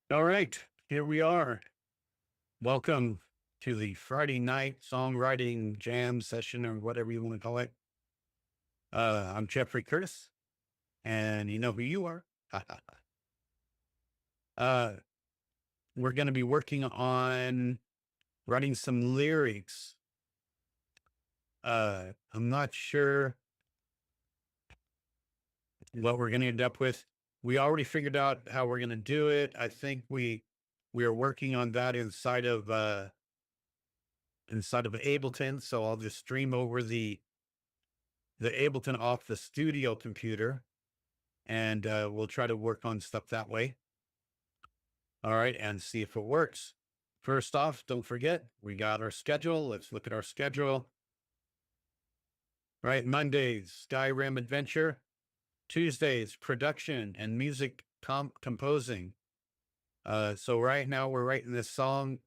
All right, here we are. Welcome to the Friday night songwriting jam session or whatever you want to call it. I'm Jeffrey Curtis, and you know who you are. uh, we're going to be working on writing some lyrics. I'm not sure what we're going to end up with. We already figured out how we're going to do it. I think we are working on that inside of Ableton. So I'll just stream over the Ableton off the studio computer, and we'll try to work on stuff that way. All right, and see if it works. First off, don't forget, we got our schedule. Let's look at our schedule. Right, Mondays, Skyrim Adventure. Tuesdays, production and music composing. So right now we're writing this song.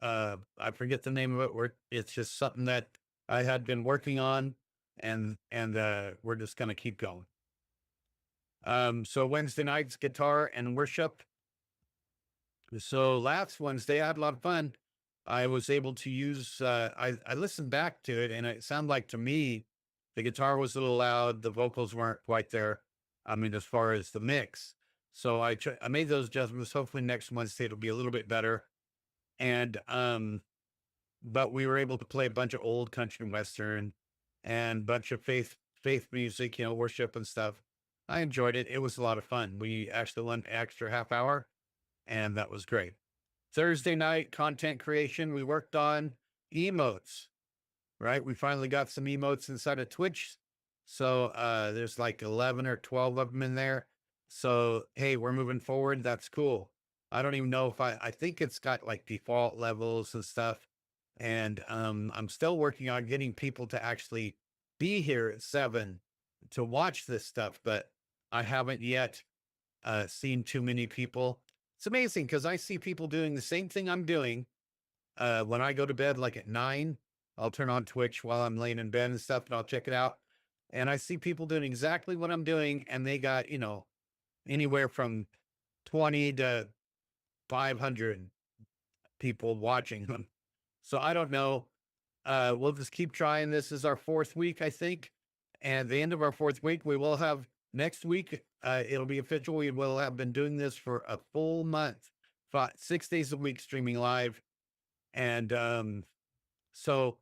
I forget the name of it. It's just something that I had been working on, and we're just gonna keep going. So Wednesday nights, guitar and worship. So last Wednesday, I had a lot of fun. I was able to use, I listened back to it and it sounded like to me, the guitar was a little loud. The vocals weren't quite there. I mean, as far as the mix. So I made those adjustments. Hopefully next Wednesday, it'll be a little bit better. And, but we were able to play a bunch of old country and Western and bunch of faith music, worship and stuff. I enjoyed it. It was a lot of fun. We actually went an extra half hour, and that was great. Thursday night content creation, we worked on emotes, right? We finally got some emotes inside of Twitch. So there's like 11 or 12 of them in there. So, hey, we're moving forward. That's cool. I don't even know if I think it's got like default levels and stuff. And I'm still working on getting people to actually be here at 7 to watch this stuff, but I haven't yet seen too many people. It's amazing because I see people doing the same thing I'm doing. When I go to bed, like at 9, I'll turn on Twitch while I'm laying in bed and stuff, and I'll check it out. And I see people doing exactly what I'm doing, and they got, anywhere from 20 to 500 people watching them. So I don't know. We'll just keep trying. This is our 4th week, I think. And the end of our 4th week, we will have next week. It'll be official. We will have been doing this for a full month, 6 days a week, streaming live. And so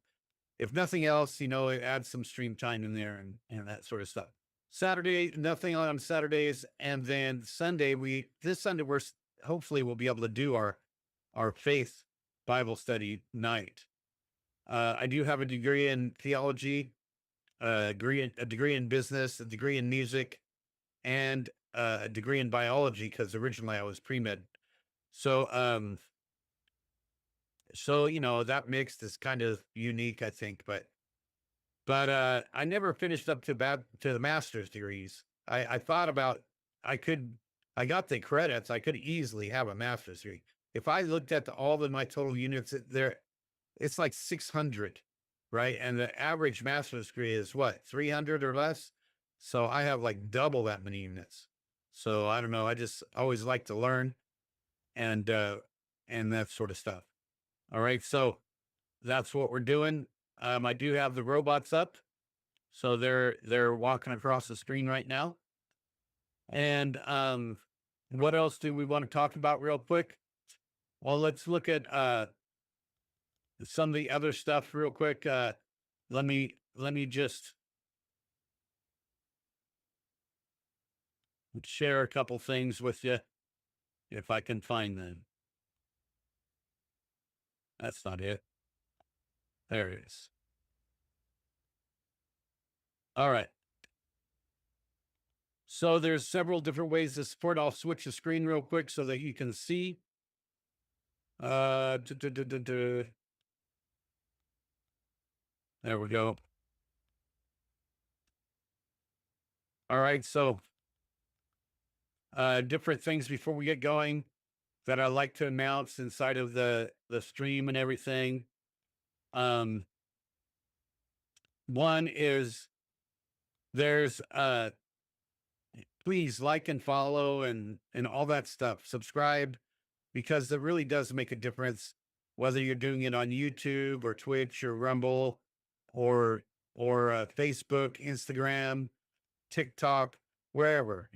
if nothing else, add some stream time in there and that sort of stuff. Saturday, nothing on Saturdays. And then Sunday, this Sunday, hopefully we'll be able to do our faith Bible study night. I do have a degree in theology, a degree in business, a degree in music, and a degree in biology because originally I was pre-med. So, that mix is kind of unique, I think, but I never finished up to the master's degrees. I thought about I got the credits. I could easily have a master's degree. If I looked at all of my total units there, it's like 600, right? And the average master's degree is what, 300 or less? So I have like double that many units. So I don't know. I just always like to learn and that sort of stuff. All right. So that's what we're doing. I do have the robots up. So they're walking across the screen right now. And what else do we want to talk about real quick? Well, let's look at some of the other stuff real quick. Let me just share a couple things with you if I can find them. That's not it. There it is. All right. So there's several different ways to support. I'll switch the screen real quick so that you can see. There we go. All right. So different things before we get going that I like to announce inside of the stream and everything. One is there's please like and follow and all that stuff. Subscribe. because it really does make a difference whether you're doing it on YouTube or Twitch or Rumble or Facebook, Instagram, TikTok, wherever,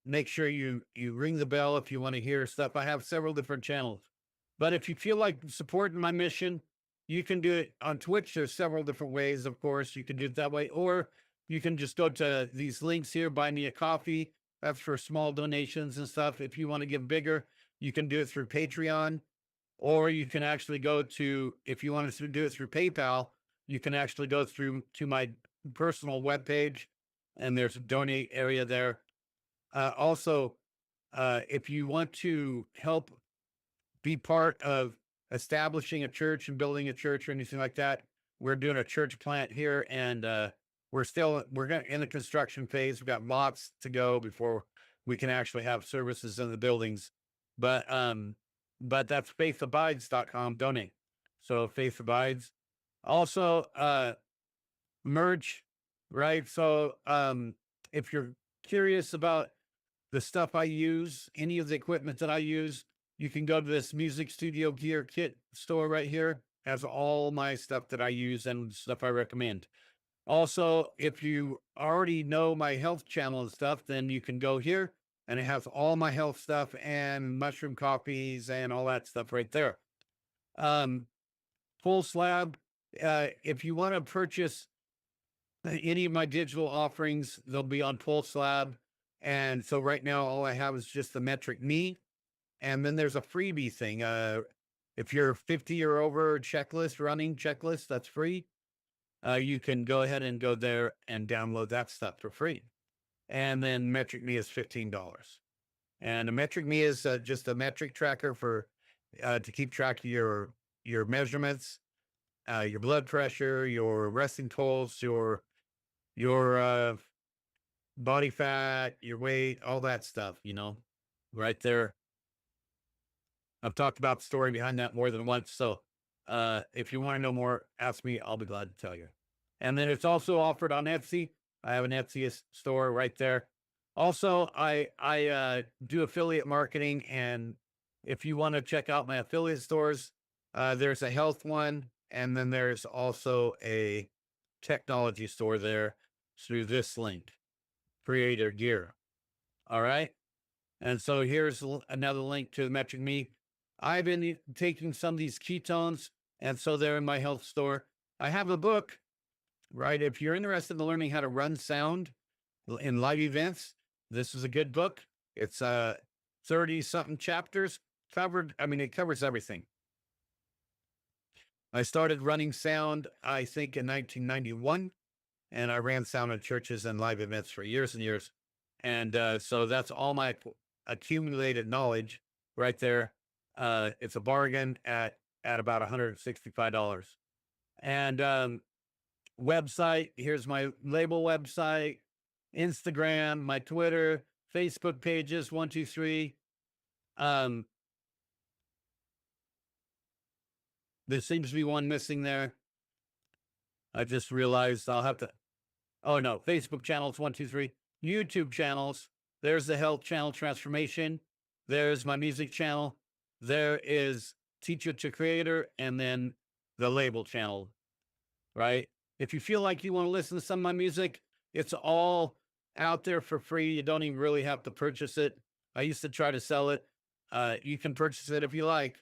make sure you ring the bell if you want to hear stuff. I have several different channels. But if you feel like supporting my mission, you can do it on Twitch. There's several different ways, of course. You can do it that way, or you can just go to these links here, buy me a coffee. That's for small donations and stuff. If you want to give bigger, you can do it through Patreon, or you can actually go to, if you want to do it through PayPal, you can actually go through to my personal webpage, and there's a donate area there. Also, if you want to help be part of establishing a church and building a church or anything like that, we're doing a church plant here, and we're in the construction phase. We've got lots to go before we can actually have services in the buildings. But that's faithabides.com. Donate. So Faith Abides. Also, merch, right? So if you're curious about the stuff I use, any of the equipment that I use, you can go to this music studio gear kit store right here. Has all my stuff that I use and stuff I recommend. Also, if you already know my health channel and stuff, then you can go here and it has all my health stuff and mushroom coffees and all that stuff right there. Full Slab. If you want to purchase any of my digital offerings, they'll be on Full Slab. And so right now, all I have is just the Metric Me. And then there's a freebie thing. If you're 50 or over running checklist, that's free. You can go ahead and go there and download that stuff for free. And then Metric Me is $15. And a Metric Me is just a metric tracker for to keep track of your measurements, your blood pressure, your resting pulse, your body fat, your weight, all that stuff, right there. I've talked about the story behind that more than once. So if you want to know more, ask me. I'll be glad to tell you. And then it's also offered on Etsy. I have an Etsy store right there. Also, I do affiliate marketing. And if you want to check out my affiliate stores, there's a health one. And then there's also a technology store there through this link, Creator Gear. All right. And so here's another link to the Metric Me. I've been taking some of these ketones, and so they're in my health store. I have a book, right? If you're interested in learning how to run sound in live events, this is a good book. It's 30 something chapters covered. I mean, it covers everything. I started running sound, I think, in 1991, and I ran sound in churches and live events for years and years. And so that's all my accumulated knowledge right there. It's a bargain at about $165. And website, here's my label website, Instagram, my Twitter, Facebook pages, 1, 2, 3. There seems to be one missing there. I just realized I'll have to, oh no, Facebook channels, 1, 2, 3. YouTube channels. There's the health channel Transformation. There's my music channel. There is Teacher to Creator, and then the label channel, right? If you feel like you want to listen to some of my music, it's all out there for free. You don't even really have to purchase it. I used to try to sell it. You can purchase it if you like,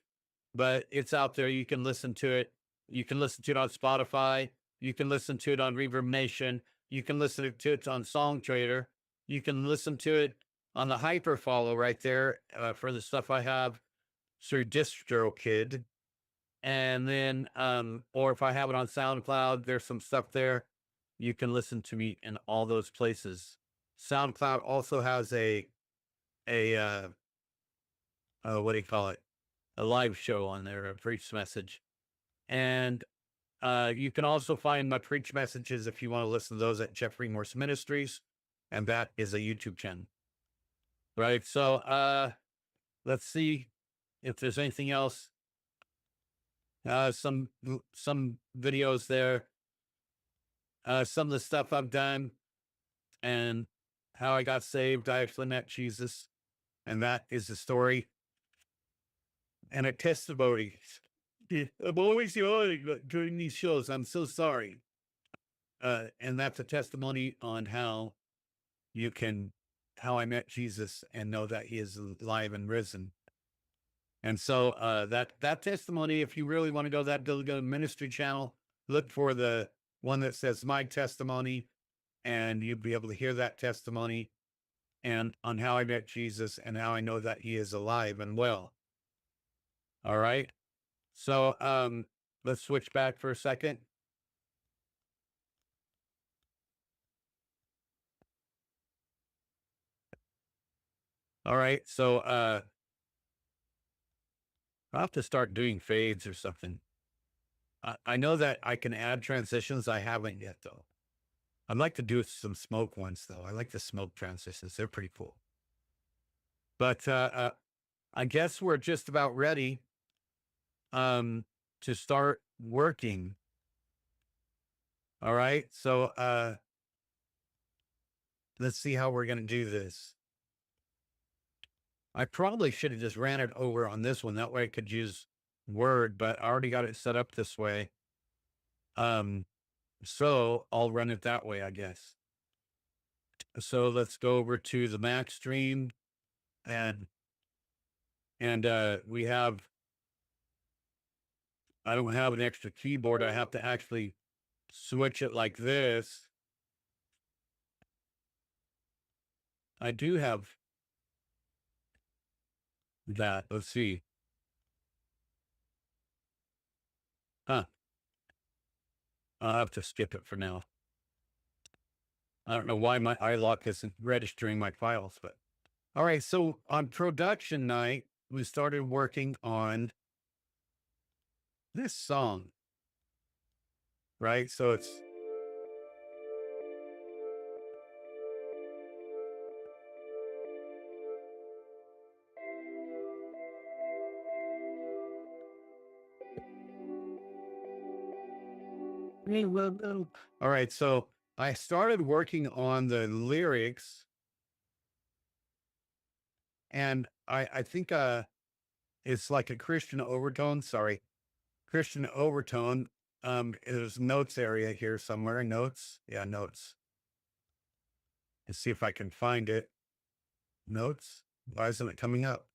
but it's out there. You can listen to it. You can listen to it on Spotify. You can listen to it on Reverb Nation. You can listen to it on Song Trader. You can listen to it on the Hyper Follow right there for the stuff I have through DistroKid. And then, or if I have it on SoundCloud, there's some stuff there. You can listen to me in all those places. SoundCloud also has a what do you call it? A live show on there, a preach message. And you can also find my preach messages if you want to listen to those at Jeffrey Morse Ministries. And that is a YouTube channel. Right. So let's see if there's anything else. Some videos there. Some of the stuff I've done and how I got saved. I actually met Jesus. And that is the story. and a testimony. I'm always yawning during these shows. I'm so sorry. And that's a testimony on how you can, how I met Jesus and know that he is alive and risen. And so that testimony, if you really want to go that, go to ministry channel, look for the one that says my testimony, and you'll be able to hear that testimony and on how I met Jesus and how I know that he is alive and well. All right. So let's switch back for a second. All right. So I'll have to start doing fades or something. I know that I can add transitions. I haven't yet though. I'd like to do some smoke ones though. I like the smoke transitions. They're pretty cool. But I guess we're just about ready to start working. All right. So let's see how we're going to do this. I probably should have just ran it over on this one. That way I could use Word, but I already got it set up this way. So I'll run it that way, I guess. So let's go over to the Mac stream and we have, I don't have an extra keyboard. I have to actually switch it like this. I do have that. Let's see. Huh. I'll have to skip it for now. I don't know why my iLock isn't registering my files, but all right. So on production night, we started working on this song, right? So it's, all right. So I started working on the lyrics and I think it's like a Christian overtone. Sorry, Christian overtone. There's notes area here somewhere. Notes. Yeah, notes. Let's see if I can find it. Notes. Why isn't it coming up?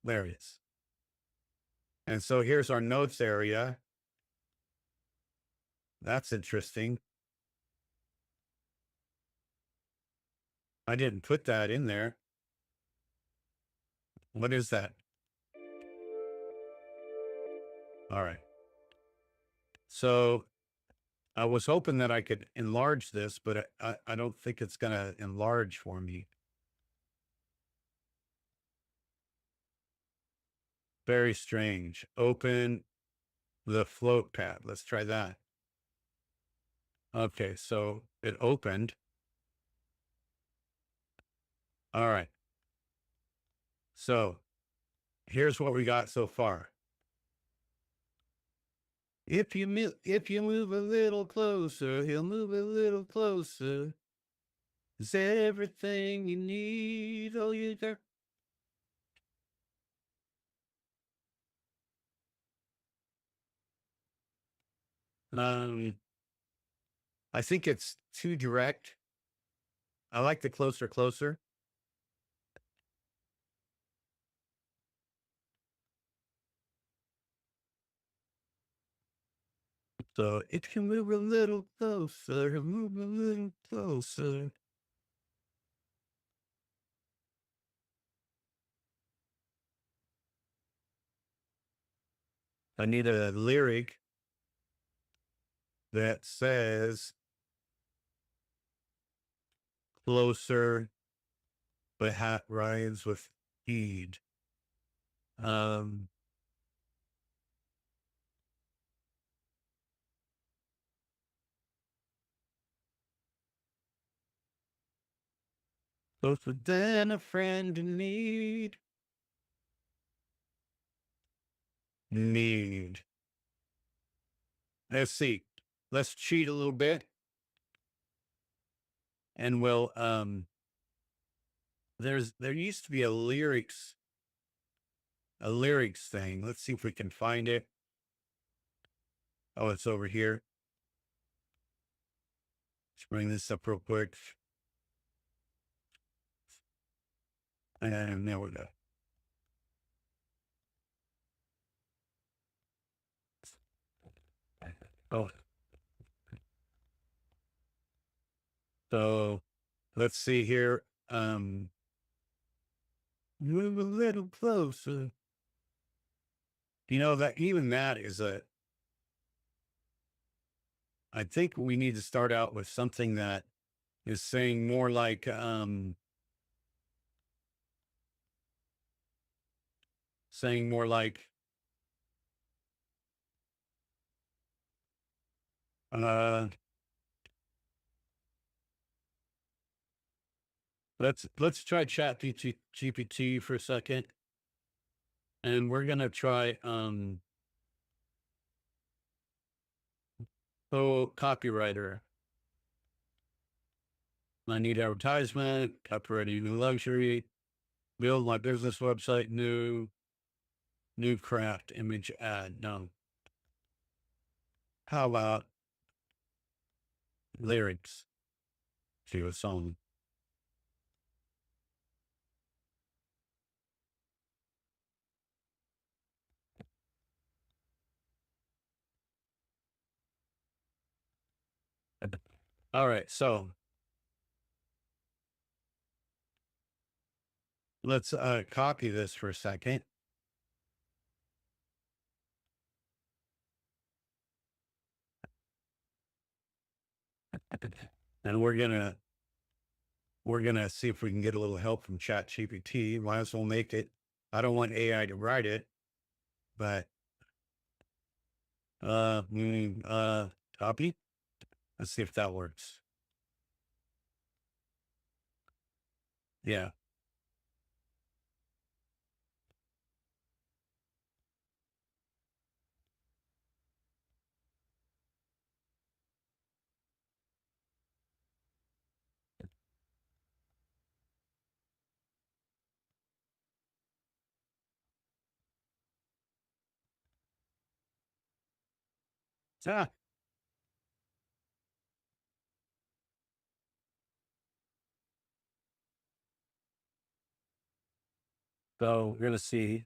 There it is. And so here's our notes area. That's interesting. I didn't put that in there. What is that? All right. So I was hoping that I could enlarge this, but I don't think it's going to enlarge for me. Very strange. Open the float pad. Let's try that. Okay, so it opened. All right. So here's what we got so far. If you move a little closer, he'll move a little closer. Is everything you need? Oh, you there? I think it's too direct. I like the closer, closer. So it can move a little closer, move a little closer. I need a lyric that says closer, but rhymes with heed. Um, Closer than a friend in need. Need. Let's see. Let's cheat a little bit. And we'll there used to be a lyrics a lyrics thing. Let's see if we can find it. Oh, it's over here. Let's bring this up real quick. And there we go. Oh, so let's see here. Move a little closer. You know that even that is a. I think we need to start out with something that is saying more like saying more like uh let's try chat GPT for a second, and we're gonna try oh, copywriter. I need advertisement, copywriting, new luxury, build my business website, new craft image ad. No, how about lyrics to a song? All right, so let's copy this for a second. And we're gonna see if we can get a little help from Chat GPT. Might as well make it. I don't want AI to write it, but copy. Let's see if that works. Yeah. Ah, so we're gonna see.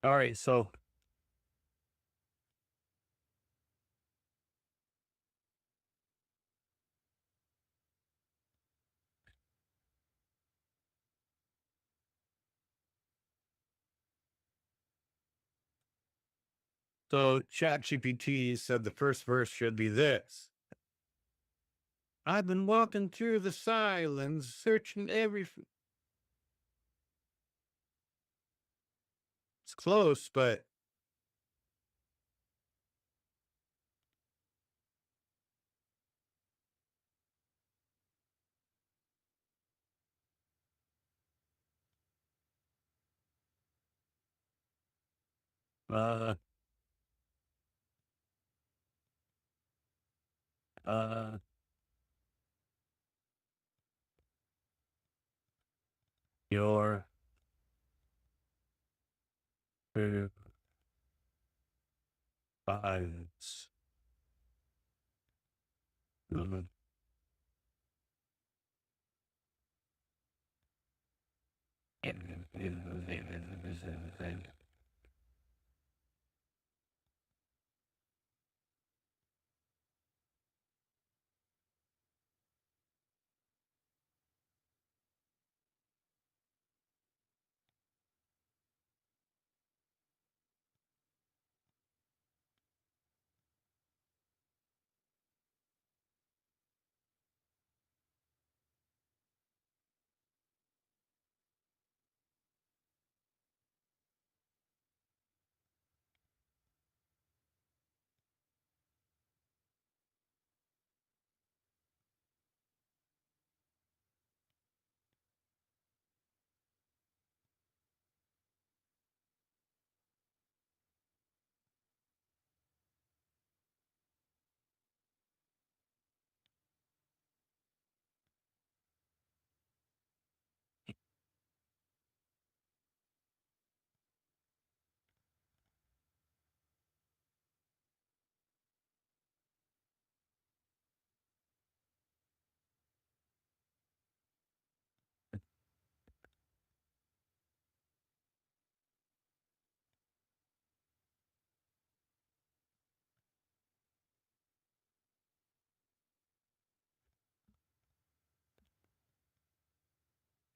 All right, so Chat GPT said the first verse should be this. I've been walking through the silence, searching it's close, but uh uh your Who finds good?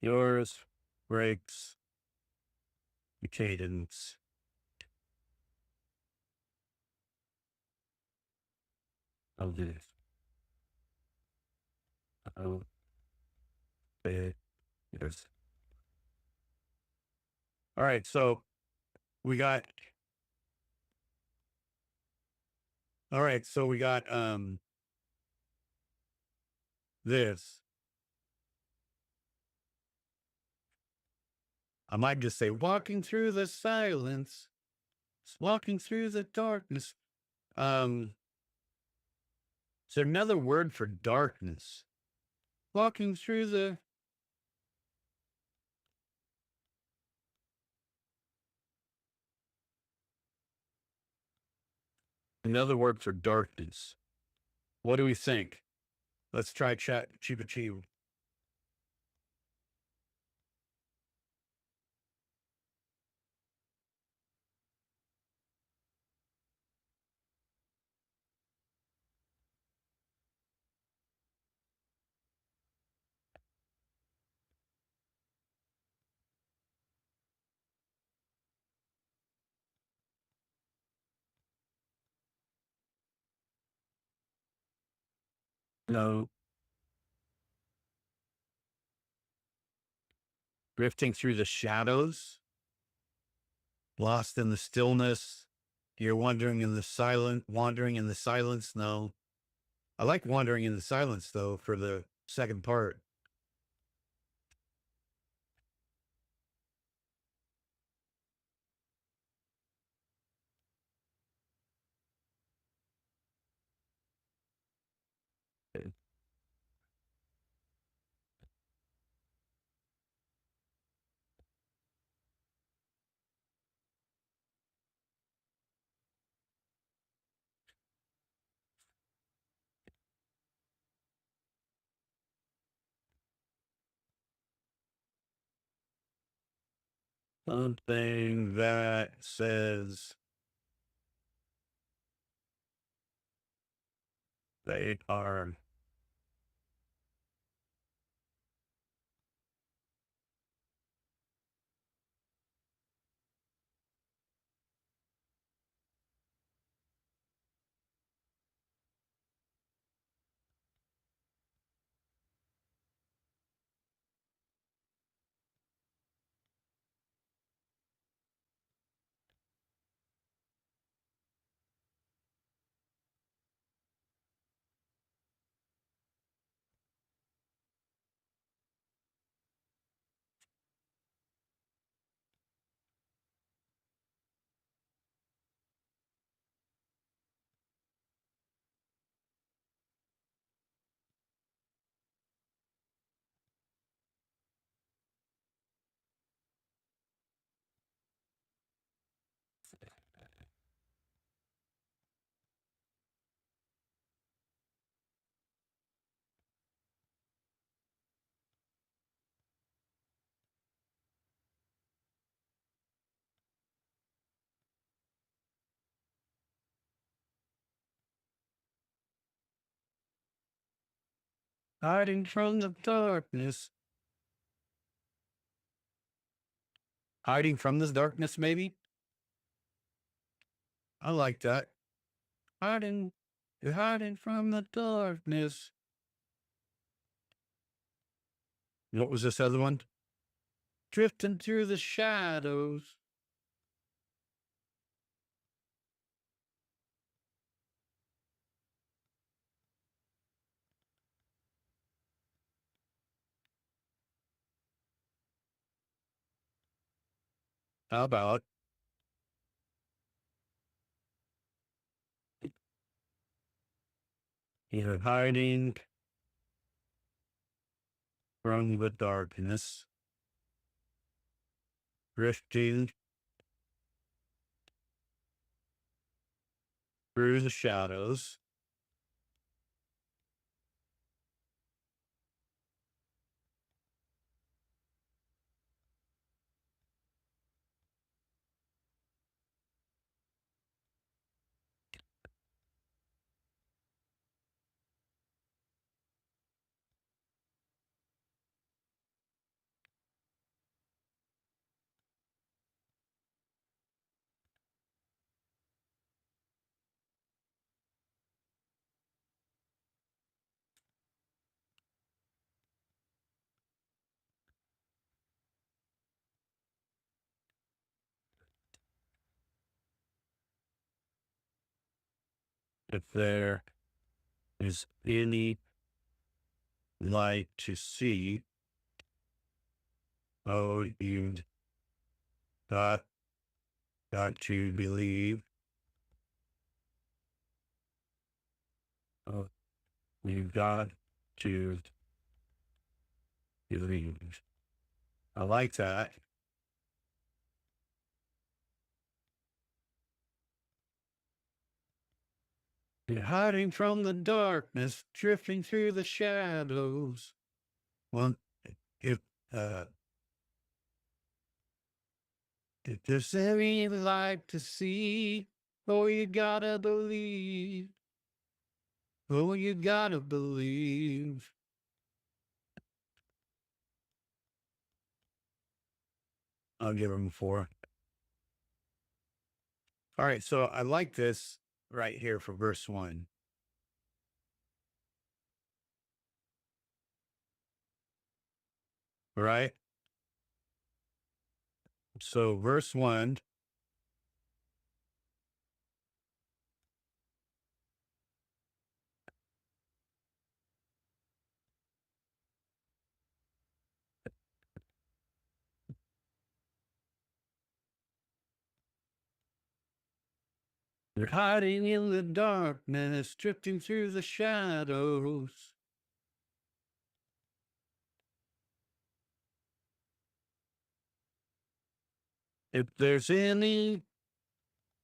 Yours breaks the cadence of this. Oh, it is. All right, so we got. All right, so we got this. I might just say walking through the silence, walking through the darkness. Is there another word for darkness? Walking through the another word for darkness. What do we think? Let's try chat Chiba Chi. No, drifting through the shadows, lost in the stillness. You're wandering in the silence. No, I like wandering in the silence though for the second part. Something that says they are. hiding from the darkness. Hiding from this darkness, maybe? I like that. Hiding, you're hiding from the darkness. What was this other one? Drifting through the shadows. How about you're hiding from the darkness, drifting through the shadows. If there is any light to see, oh, you've got, got to believe. Oh, you've got to believe. I like that. You're hiding from the darkness, drifting through the shadows. Well, if uh, if there's any light to see, oh, you gotta believe. Oh, you gotta believe. I'll give him 4. All right, so I like this right here for verse 1. Right? So verse 1, they're hiding in the darkness, drifting through the shadows. If there's any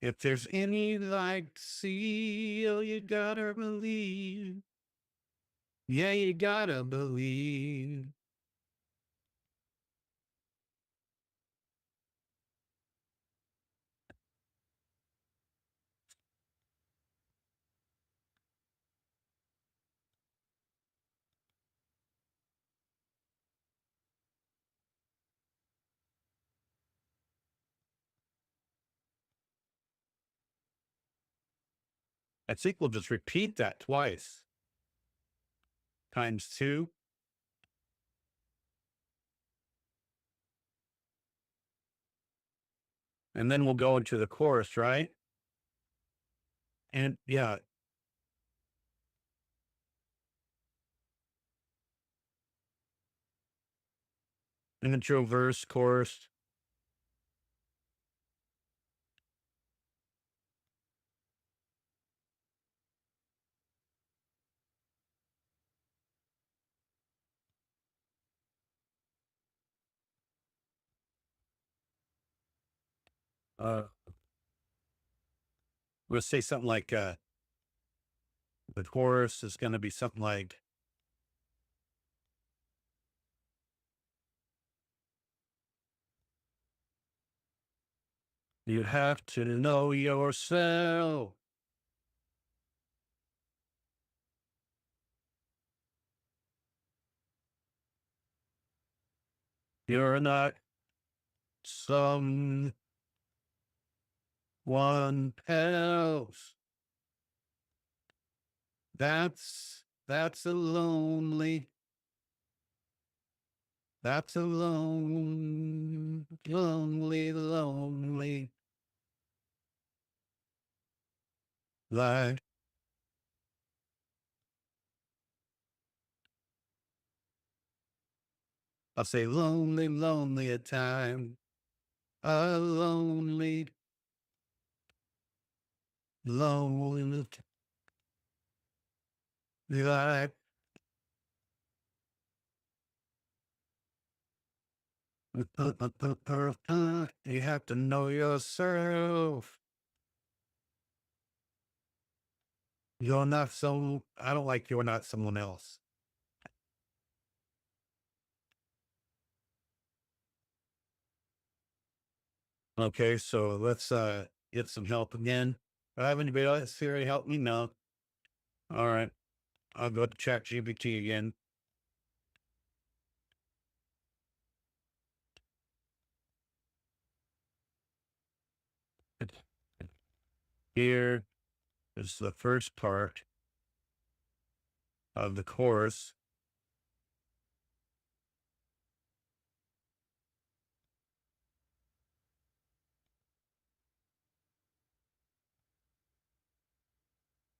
If there's any light to see, oh, you gotta believe. Yeah, you gotta believe. I think we'll just repeat that twice, times 2, and then we'll go into the chorus, right? And yeah, intro, verse, chorus. Uh, we'll say something like, the chorus is going to be something like, you have to know yourself. You're not someone else. That's a lonely. That's a lonely life. I'll say lonely at time. A lonely life. You have to know yourself. You're not so. I don't like you're not someone else. Okay, so let's get some help again. Do I have anybody else here to help me? No. All right. I'll go to chat GPT again. Here is the first part of the course.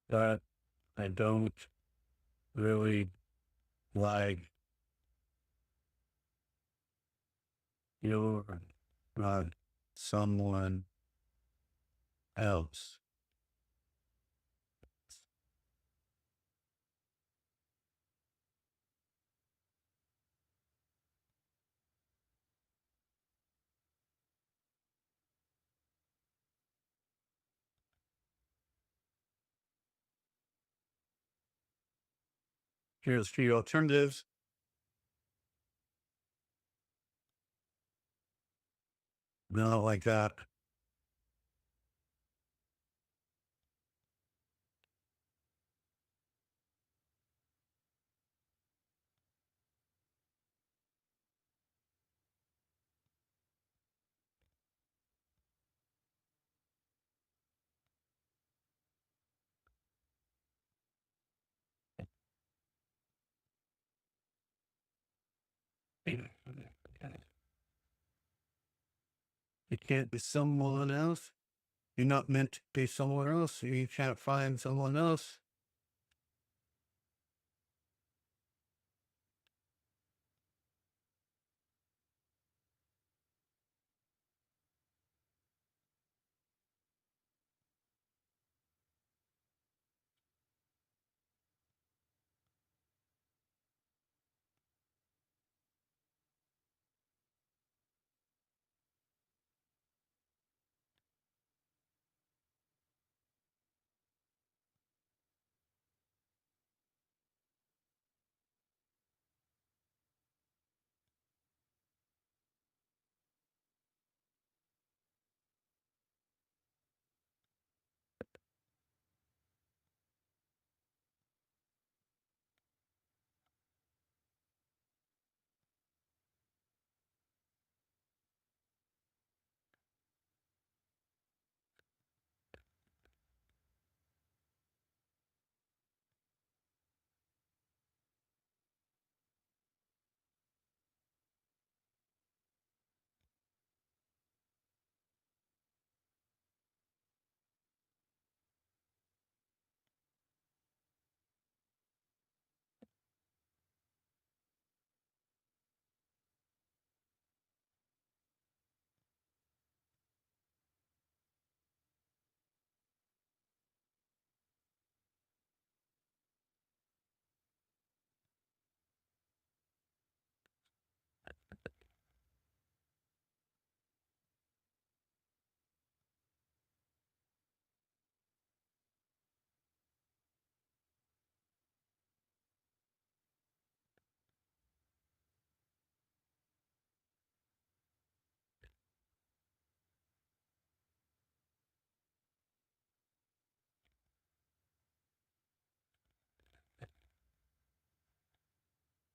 That I don't really like you're not someone else. Here's three alternatives. No, like that. You can't be someone else. You're not meant to be someone else. You can't find someone else.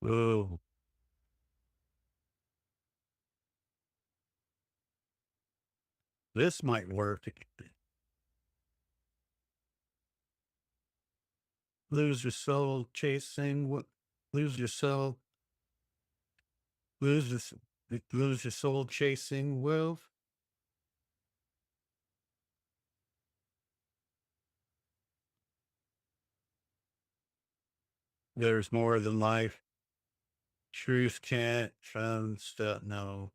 Oh, This might work. Lose your soul chasing what? Lose your soul. Lose your, lose your soul chasing wealth. There's more than life. Truth can't found stuff. No.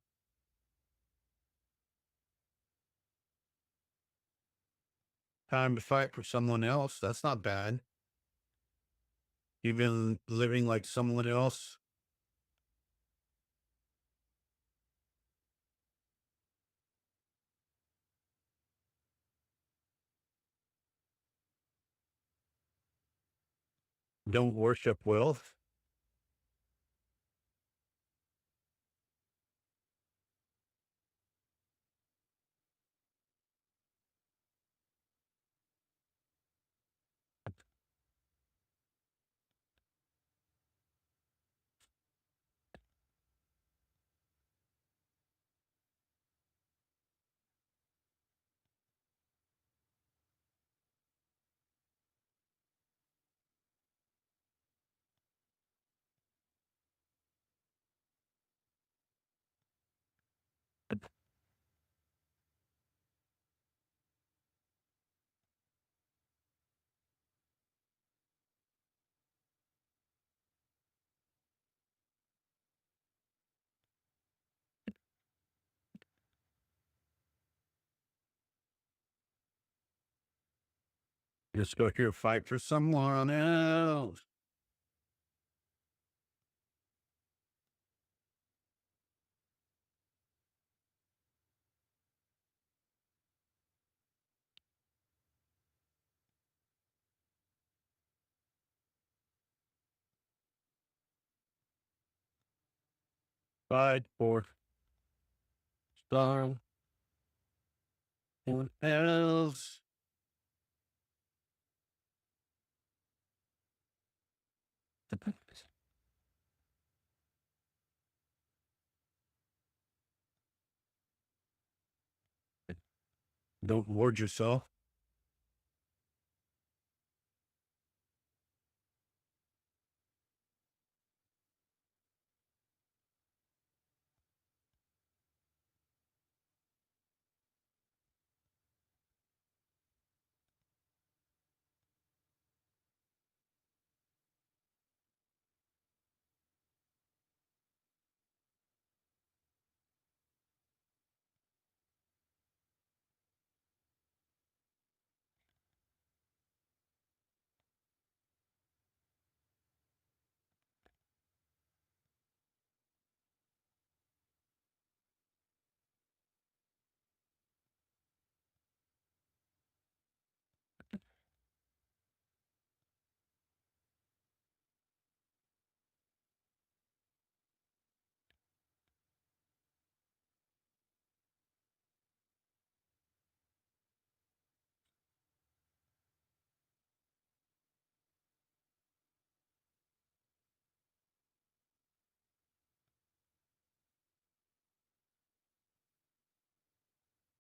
Time to fight for someone else. That's not bad. You've been living like someone else. Don't worship wealth. Just go here, fight for someone else. Fight for someone else. Don't ward yourself.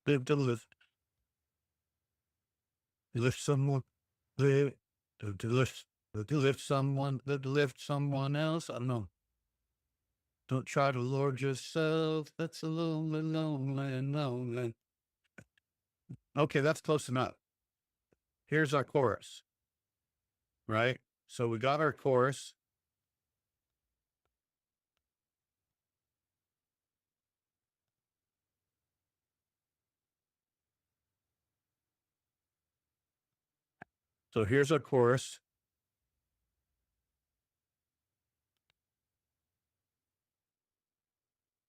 Live to live. Lift someone. Live to lift. To lift someone. To lift someone else. I don't know. Don't try to lord yourself. That's a lonely, lonely, lonely. Okay, that's close enough. Here's our chorus, right? So we got our chorus. So here's our chorus.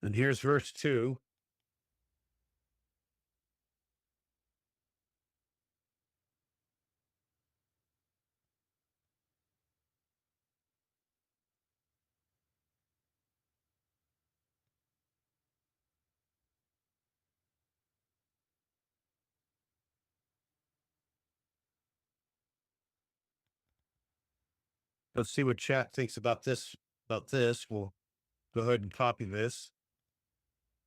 And here's verse 2. Let's see what chat thinks about this. We'll go ahead and copy this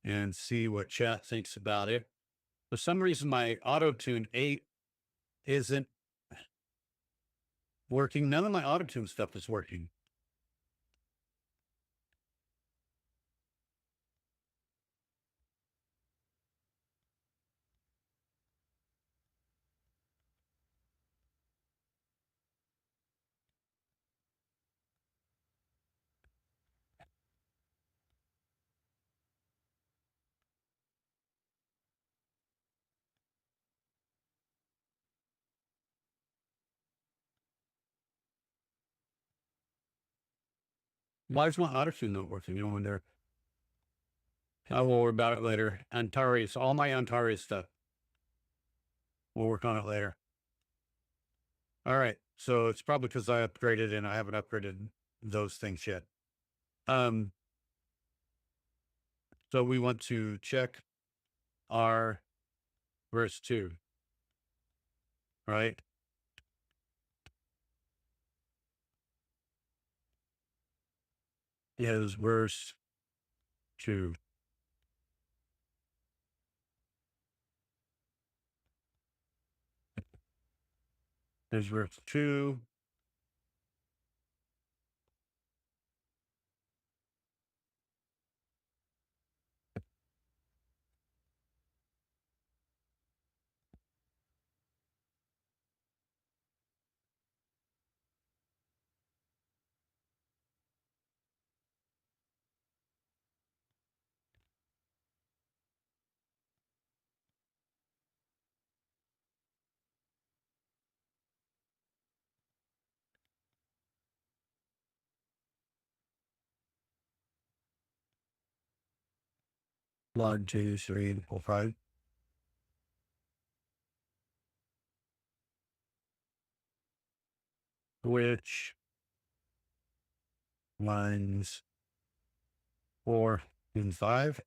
and see what chat thinks about it. For some reason, my auto tune 8 isn't working. None of my auto tune stuff is working. Why is my auto tune not working? You know, when they're, I will worry about it later. Antares, all my Antares stuff. We'll work on it later. All right. So it's probably because I upgraded and I haven't upgraded those things yet. So we want to check our verse 2, right? Is verse 2. Is verse 2. One, two, three, four, five. Which lines 4 and 5?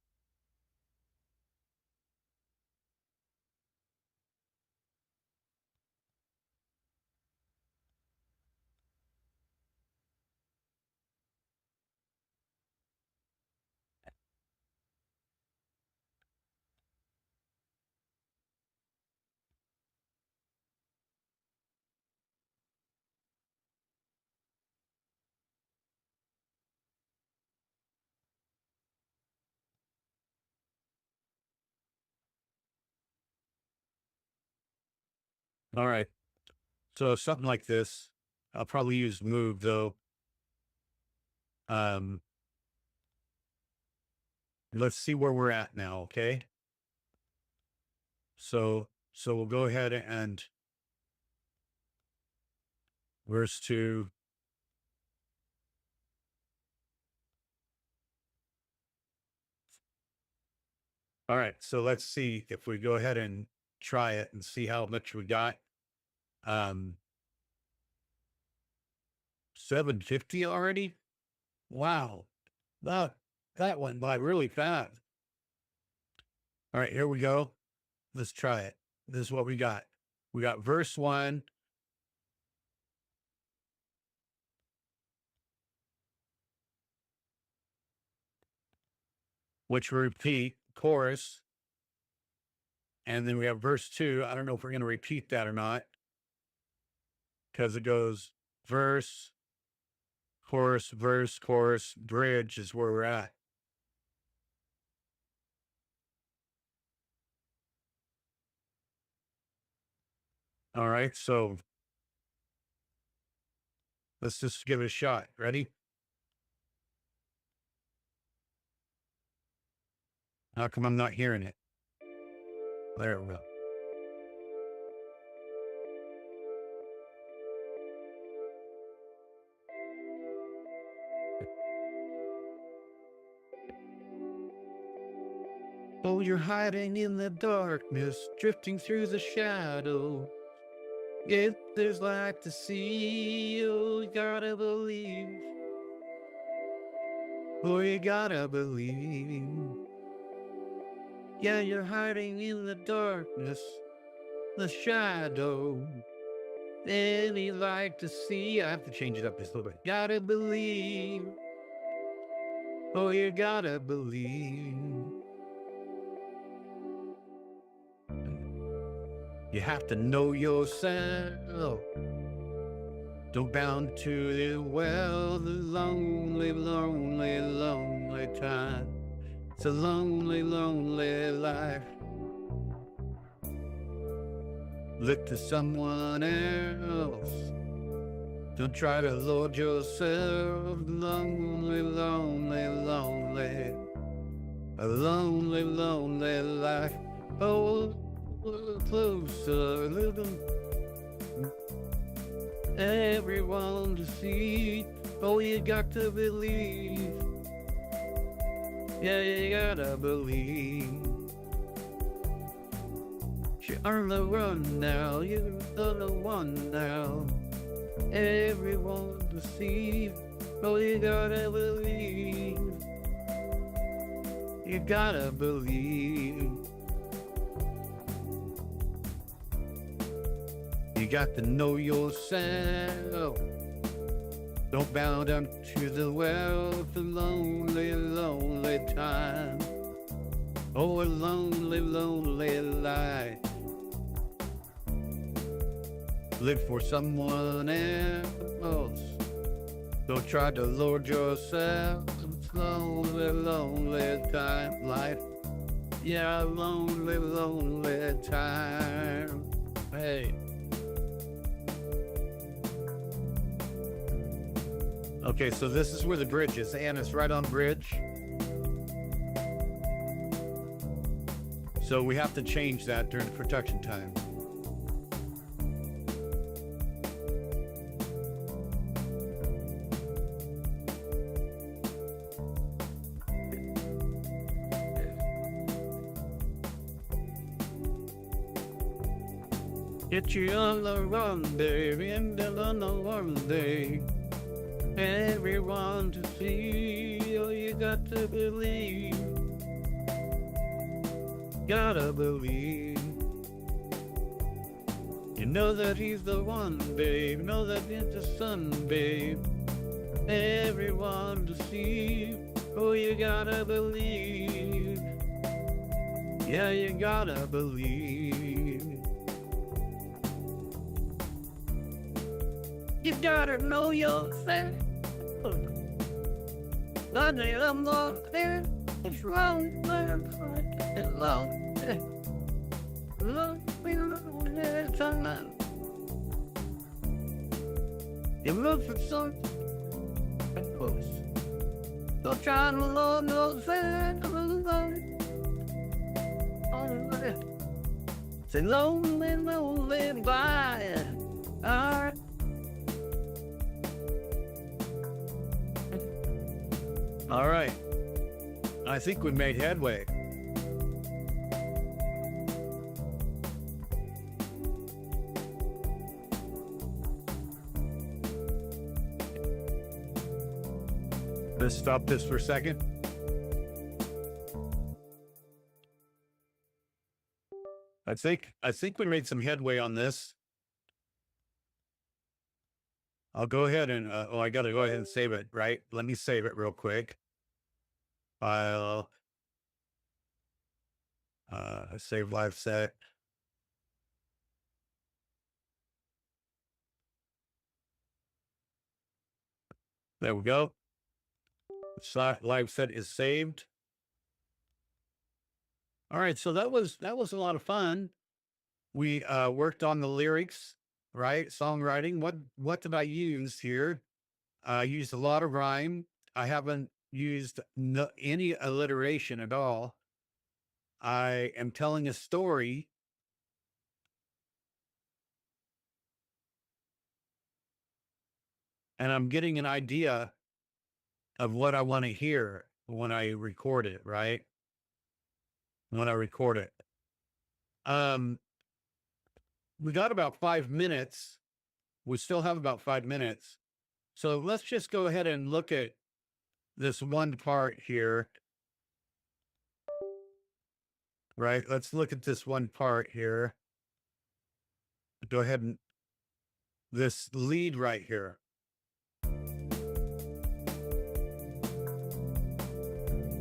All right. So something like this. I'll probably use move though. Um, let's see where we're at now. Okay. So we'll go ahead and verse 2. All right. So let's see if we go ahead and try it and see how much we got. 750 already. Wow. That, that went by really fast. All right, here we go. Let's try it. This is what we got. We got verse 1, which we repeat, chorus. And then we have verse 2. I don't know if we're going to repeat that or not because it goes verse, chorus, bridge is where we're at. All right, so let's just give it a shot. Ready? How come I'm not hearing it? There we go. Oh, you're hiding in the darkness, drifting through the shadow. If there's light to see, oh, you gotta believe. Oh, you gotta believe. Yeah, you're hiding in the darkness, the shadow. Any light to see. I have to change it up just a little bit. Gotta believe. Oh, you gotta believe. You have to know yourself. Don't bound to the well, the lonely, lonely, lonely time. It's a lonely, lonely life. Look to someone else. Don't try to lord yourself. Lonely, lonely, lonely. A lonely, lonely life. Oh, a little closer, a little. Everyone to see. Oh, you got to believe. Yeah, you gotta believe. You're on the run now. You're on the one now. Everyone to see. Oh, you gotta believe. You gotta believe. You got to know yourself. Don't bow down to the wealth of lonely, lonely time. Oh, a lonely, lonely life. Live for someone else. Don't try to lord yourself. It's lonely, lonely time life. Yeah, lonely, lonely time. Hey. Okay, so this is where the bridge is, and it's right on bridge. So we have to change that during production time. Get you on the run, baby, and on the one day. Everyone to see, oh, you got to believe. Gotta believe. You know that he's the one, babe. Know that he's the sun, babe. Everyone to see, oh, you gotta believe. Yeah, you gotta believe. You gotta know yourself. I'm not there. It's wrong, it's long. You look for something. Don't try to love yourself. It's a lonely, lonely life. Alright. All right, I think we made headway. Let's stop this for a second. I think we made some headway on this. I'll go ahead and, I got to go ahead and save it, right? Let me save it real quick. File, save live set. There we go. Live set is saved. All right, so that was a lot of fun. We worked on the lyrics, right? Songwriting. What did I use here? I used a lot of rhyme. I haven't used any alliteration at all. I am telling a story. And I'm getting an idea of what I want to hear when I record it, right? When I record it. We got about 5 minutes. We still have about 5 minutes. So let's just go ahead and look at this one part here. Right? Let's look at this one part here. Go ahead and this lead right here.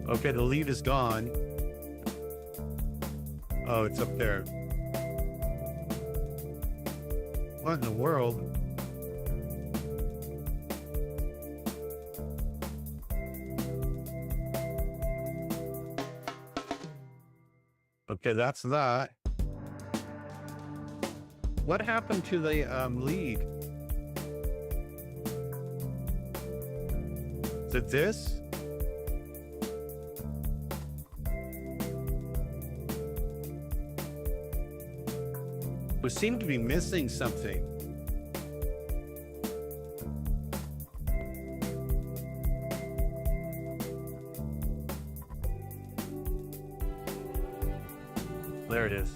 Okay, the lead is gone. Oh, it's up there. What in the world? Okay, that's that. What happened to the lead? Is it this? We seem to be missing something. There it is.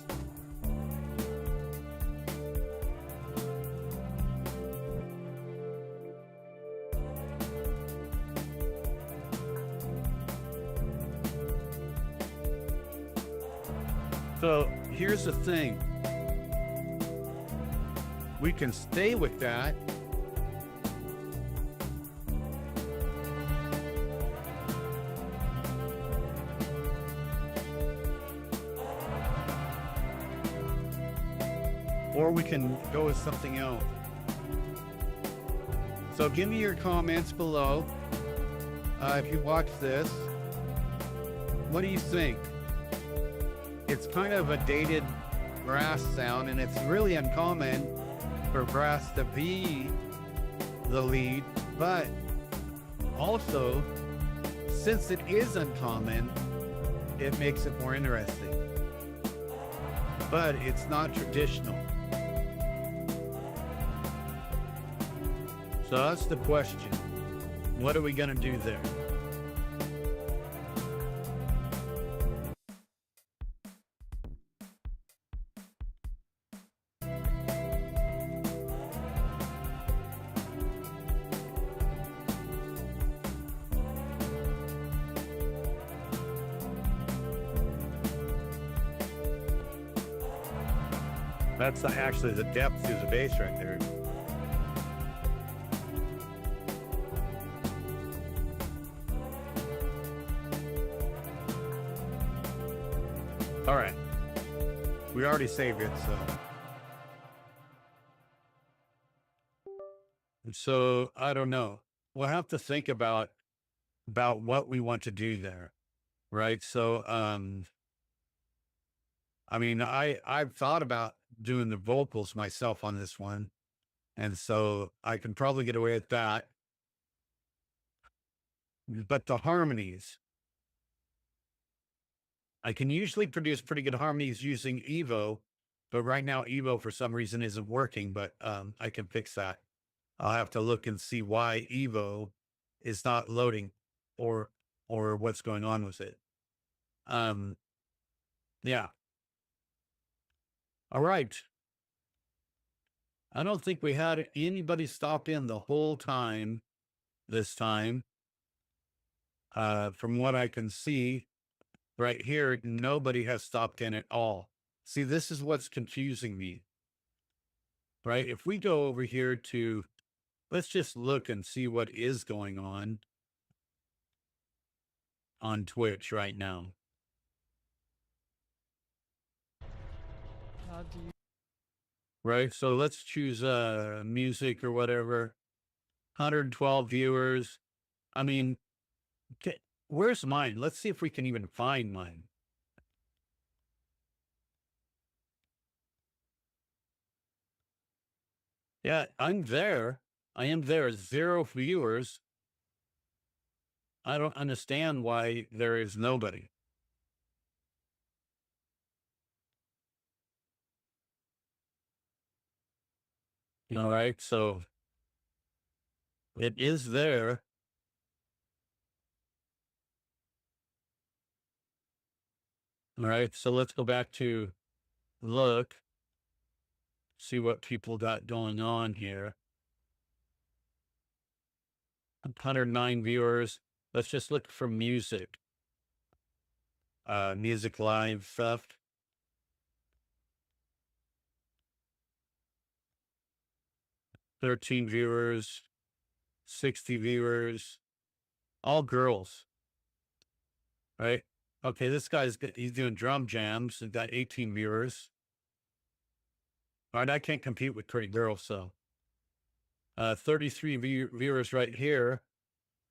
So here's the thing. We can stay with that. Or we can go with something else. So give me your comments below. If you watch this, what do you think? It's kind of a dated brass sound, and it's really uncommon for brass to be the lead, but also, since it is uncommon, it makes it more interesting. But it's not traditional. So that's the question. What are we gonna do there? That's actually the depth through the bass right there. All right. We already saved it, so I don't know. We'll have to think about what we want to do there, right? So I mean, I've thought about doing the vocals myself on this one, and so I can probably get away with that. But the harmonies, I can usually produce pretty good harmonies using Evo, but right now Evo for some reason isn't working, but I can fix that. I'll have to look and see why Evo is not loading or what's going on with it. Yeah. All right. I don't think we had anybody stop in the whole time this time. From what I can see right here, nobody has stopped in at all. See, this is what's confusing me, right? If we go over here to, let's just look and see what is going on Twitch right now. Right, so let's choose music or whatever. 112 viewers. I mean, where's mine? Let's see if we can even find mine. Yeah, I'm there. I am there. 0 viewers. I don't understand why there is nobody. All right, so it is there. All right, so let's go back to look, see what people got going on here. 109 viewers. Let's just look for music. Music live stuff. 13 viewers, 60 viewers, all girls, right? Okay, this he's doing drum jams and got 18 viewers. All right, I can't compete with pretty girls, so 33 viewers right here.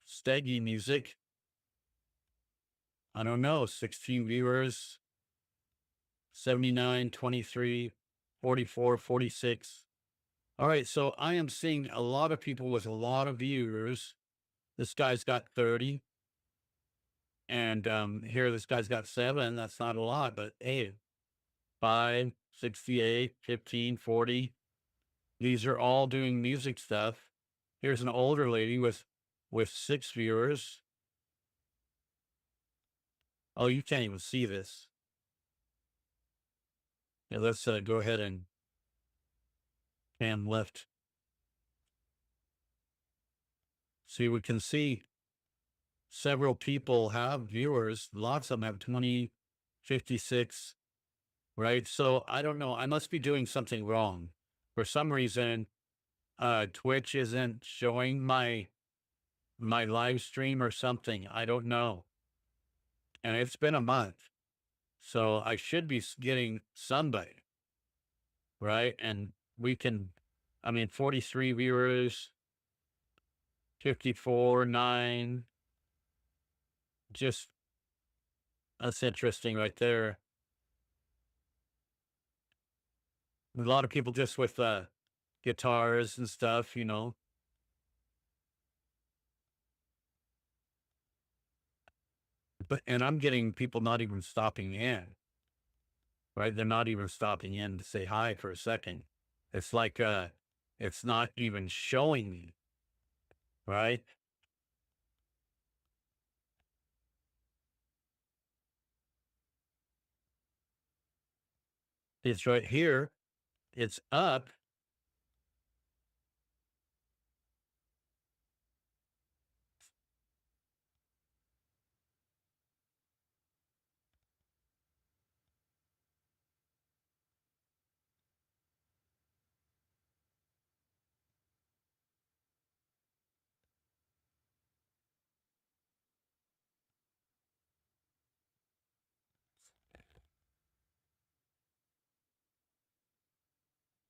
Steggy music. I don't know, 16 viewers, 79, 23, 44, 46. All right, so I am seeing a lot of people with a lot of viewers. This guy's got 30. And here this guy's got 7. That's not a lot, but hey, 5, 68, 15, 40. These are all doing music stuff. Here's an older lady with 6 viewers. Oh, you can't even see this. Yeah, let's go ahead and pan left. See, we can see several people have viewers. Lots of them have 20, 56, right? So I don't know. I must be doing something wrong. For some reason, Twitch isn't showing my live stream or something. I don't know. And it's been a month. So I should be getting somebody, right? And we can, I mean, 43 viewers, 54, 9. Just, that's interesting right there. A lot of people just with guitars and stuff, you know. But and I'm getting people not even stopping in, right? They're not even stopping in to say hi for a second. It's like it's not even showing me, right? It's right here. It's up.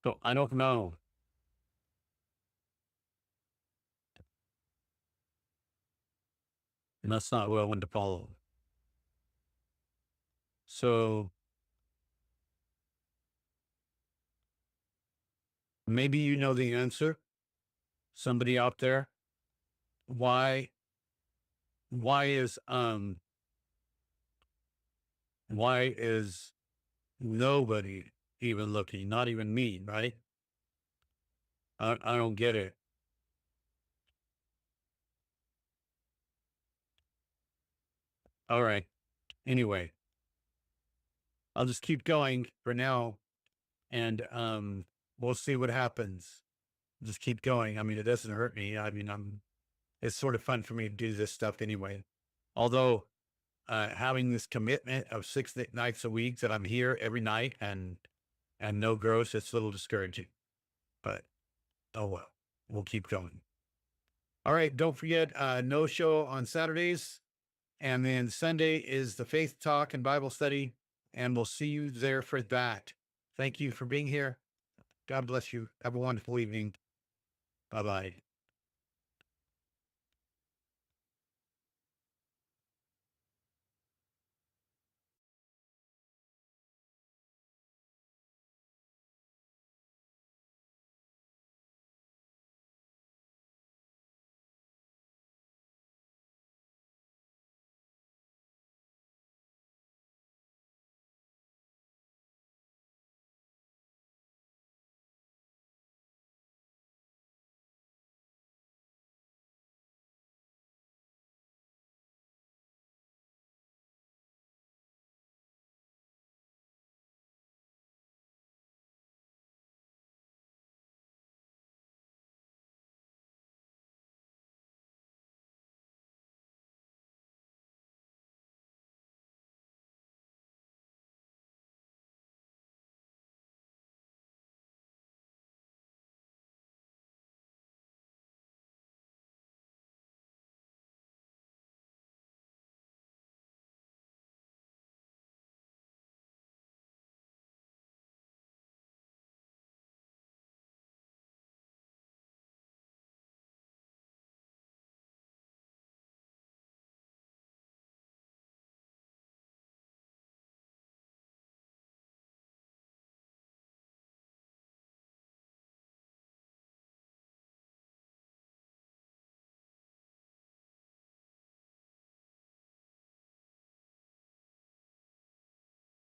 So I don't know. And that's not what I want to follow. So maybe you know the answer. Somebody out there. Why why is why is nobody even looking? Not even me, right? I don't get it. All right. Anyway, I'll just keep going for now and we'll see what happens. Just keep going. I mean, it doesn't hurt me. I mean, it's sort of fun for me to do this stuff anyway. Although having this commitment of 6 nights a week that I'm here every night and no gross, it's a little discouraging. But oh well, we'll keep going. All right, don't forget no show on Saturdays, and then Sunday is the faith talk and Bible study, and we'll see you there for that. Thank you for being here. God bless you. Have a wonderful evening. Bye bye.